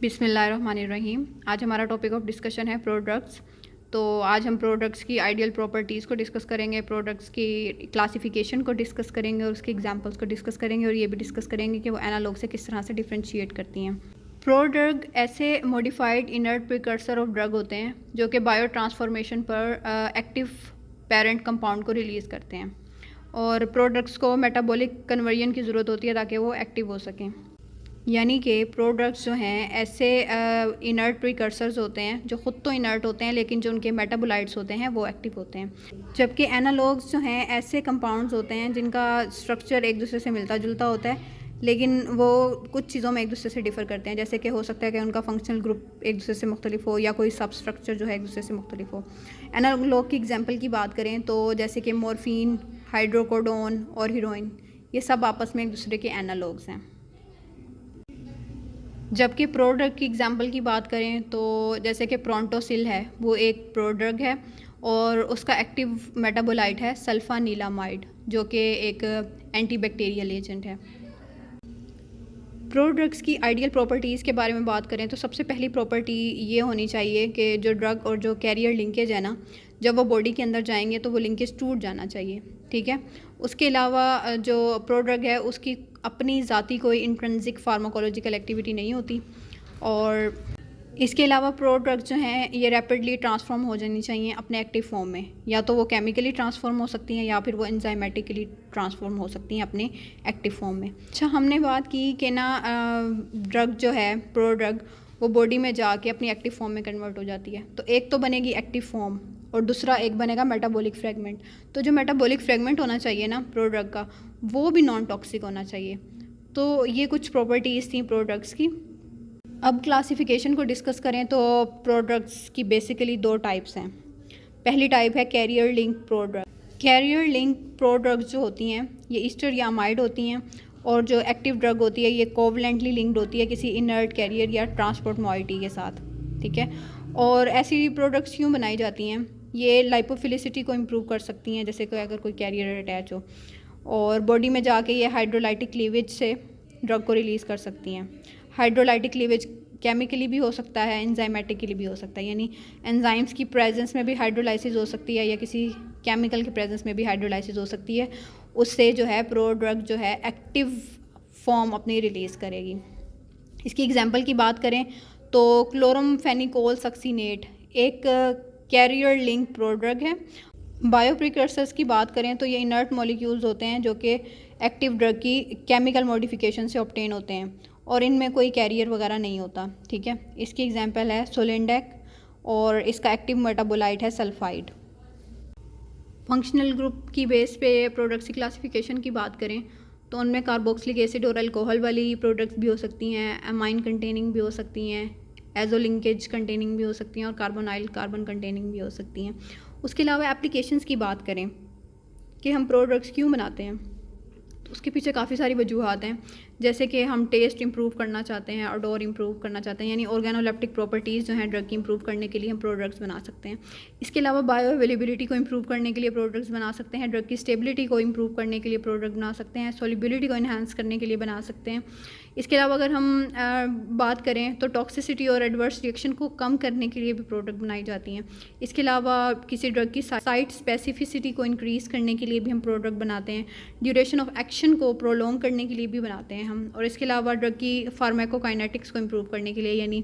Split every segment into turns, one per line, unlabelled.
बिस्मिल्लाहिर्रहमानिर्रहीम। आज हमारा टॉपिक ऑफ डिस्कशन है प्रोडक्ट्स। तो आज हम प्रोडक्ट्स की आइडियल प्रॉपर्टीज़ को डिस्कस करेंगे, प्रोडक्ट्स की क्लासिफिकेशन को डिस्कस करेंगे और उसके एग्जांपल्स को डिस्कस करेंगे और ये भी डिस्कस करेंगे कि वो एनालॉग से किस तरह से डिफरेंशिएट करती हैं। प्रोड्रग ऐसे modified inert precursor of drug होते हैं जो कि बायो ट्रांसफॉर्मेशन पर एक्टिव पेरेंट कंपाउंड को रिलीज़ करते हैं और प्रोडक्ट्स को मेटाबॉलिक कन्वर्जन की ज़रूरत होती है ताकि वो एक्टिव हो सकें। यानी कि प्रोडक्ट्स जो हैं ऐसे इनर्ट प्रिकर्सर्स होते हैं जो ख़ुद तो इनर्ट होते हैं लेकिन जो उनके मेटाबोलाइट्स होते हैं वो एक्टिव होते हैं। जबकि एनालॉग्स जो हैं ऐसे कंपाउंड्स होते हैं जिनका स्ट्रक्चर एक दूसरे से मिलता जुलता होता है लेकिन वो कुछ चीज़ों में एक दूसरे से डिफ़र करते हैं। जैसे कि हो सकता है कि उनका फंक्शनल ग्रुप एक दूसरे से मुख्तलिफ हो या कोई सब स्ट्रक्चर जो है एक दूसरे से मुख्तलिफ हो। एनालॉग की एग्जांपल की बात करें तो जैसे कि मॉर्फिन, हाइड्रोकोडोन और हीरोइन, ये सब आपस में एक दूसरे के एनालॉग्स हैं। जबकि प्रोड्रग की एग्जांपल की बात करें तो जैसे कि प्रोंटोसिल है, वो एक प्रोड्रग है और उसका एक्टिव मेटाबोलाइट है सल्फानिलामाइड जो कि एक एंटीबैक्टीरियल एजेंट है। प्रोड्रग्स की आइडियल प्रॉपर्टीज़ के बारे में बात करें तो सबसे पहली प्रॉपर्टी ये होनी चाहिए कि जो ड्रग और जो कैरियर लिंकेज है ना, जब वो बॉडी के अंदर जाएंगे तो वो लिंकेज टूट जाना चाहिए, ठीक है। उसके अलावा जो प्रोड्रग है उसकी अपनी ज़ाती कोई इंट्रिंसिक फार्माकोलॉजिकल एक्टिविटी नहीं होती और इसके अलावा प्रोड्रग्स जो हैं ये रैपिडली ट्रांसफॉर्म हो जानी चाहिए अपने एक्टिव फॉर्म में। या तो वो केमिकली ट्रांसफॉर्म हो सकती हैं या फिर वो एंजाइमेटिकली ट्रांसफॉर्म हो सकती हैं अपने एक्टिव फॉर्म में। अच्छा, हमने बात की कि ना ड्रग जो है प्रोड्रग वो बॉडी में जाके अपनी एक्टिव फॉर्म में कन्वर्ट हो जाती है। तो एक तो बनेगी एक्टिव फॉर्म और दूसरा एक बनेगा मेटाबॉलिक फ्रेगमेंट। तो जो मेटाबॉलिक फ्रेगमेंट होना चाहिए ना प्रोड्रग का, वो भी नॉन टॉक्सिक होना चाहिए। तो ये कुछ प्रॉपर्टीज़ थी प्रोड्रग्स की। अब क्लासिफिकेशन को डिस्कस करें तो प्रोडक्ट्स की बेसिकली दो टाइप्स हैं। पहली टाइप है carrier link product. Carrier link products जो होती हैं ये ईस्टर या अमाइड होती हैं और जो एक्टिव ड्रग होती है ये कोवलेंटली लिंक्ड होती है किसी इनर्ट कैरियर या ट्रांसपोर्ट मॉइटी के साथ, ठीक है। और ऐसी प्रोडक्ट्स क्यों बनाई जाती हैं? ये लाइपोफिलिसिटी को इम्प्रूव कर सकती हैं, जैसे कि अगर कोई कैरियर अटैच हो, और बॉडी में जाके ये हाइड्रोलाइटिक क्लीवेज से ड्रग को रिलीज़ कर सकती हैं। हाइड्रोलाइटिक क्लीवेज केमिकली भी हो सकता है, एंजाइमेटिकली भी हो सकता है, यानी एंजाइम्स की प्रेजेंस में भी हाइड्रोलाइसिस हो सकती है या किसी केमिकल के प्रेजेंस में भी हाइड्रोलाइसिस हो सकती है। उससे जो है प्रोड्रग जो है एक्टिव फॉर्म अपनी रिलीज़ करेगी। इसकी एग्जांपल की बात करें तो क्लोरमफेनिकोल सक्सीनेट एक कैरियर लिंक प्रोड्रग है। बायो प्रिकर्सर्स की बात करें तो ये इनर्ट मॉलिक्यूल्स होते हैं जो कि एक्टिव ड्रग की केमिकल मॉडिफिकेशन से ऑब्टेन होते हैं और इनमें कोई कैरियर वगैरह नहीं होता, ठीक है। इसकी एग्जांपल है सोलेंडेक और इसका एक्टिव मेटाबोलाइट है सल्फाइड। फंक्शनल ग्रुप की बेस पे प्रोडक्ट्स की क्लासिफिकेशन की बात करें तो उनमें कार्बोक्सिलिक एसिड और अल्कोहल वाली प्रोडक्ट्स भी हो सकती हैं, अमाइन कंटेनिंग भी हो सकती हैं, एजो लिंकेज कंटेनिंग भी हो सकती हैं और कार्बोनाइल कार्बन कंटेनिंग भी हो सकती हैं। उसके अलावा एप्लीकेशंस की बात करें कि हम प्रोडक्ट्स क्यों बनाते हैं तो उसके पीछे काफ़ी सारी वजूहात हैं। जैसे कि हम टेस्ट इंप्रूव करना चाहते हैं, ऑडोर इंप्रूव करना चाहते हैं, यानी ऑर्गेनोलेप्टिक प्रॉपर्टीज़ जो हैं ड्रग की इंप्रूव करने के लिए हम प्रोडक्ट्स बना सकते हैं। इसके अलावा बायो अवेलेबिलिटी को इंप्रूव करने के लिए प्रोडक्ट्स बना सकते हैं, ड्रग की स्टेबिलिटी को इंप्रूव करने के लिए प्रोडक्ट बना सकते हैं, सॉल्युबिलिटी को इन्हांस करने के लिए बना सकते हैं। इसके अलावा अगर हम बात करें तो टॉक्सिसिटी और एडवर्स रिएक्शन को कम करने के लिए भी प्रोडक्ट बनाई जाती हैं। इसके अलावा किसी ड्रग की साइट स्पेसिफिसिटी को इंक्रीज़ करने के लिए भी हम प्रोडक्ट बनाते हैं, ड्यूरेशन ऑफ एक्शन को प्रोलॉन्ग करने के लिए भी बनाते हैं हम, और इसके अलावा ड्रग की फार्माकोकाइनेटिक्स को इम्प्रूव करने के लिए यानी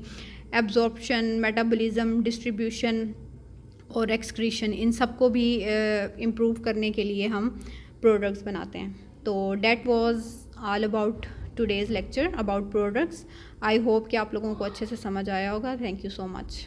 एब्जॉर्प्शन, मेटाबॉलिज्म, डिस्ट्रीब्यूशन और एक्सक्रीशन, इन सब को भी इम्प्रूव करने के लिए हम प्रोडक्ट्स बनाते हैं। तो that was all about today's lecture about products. I hope कि आप लोगों को अच्छे से समझ आया होगा। Thank you so much.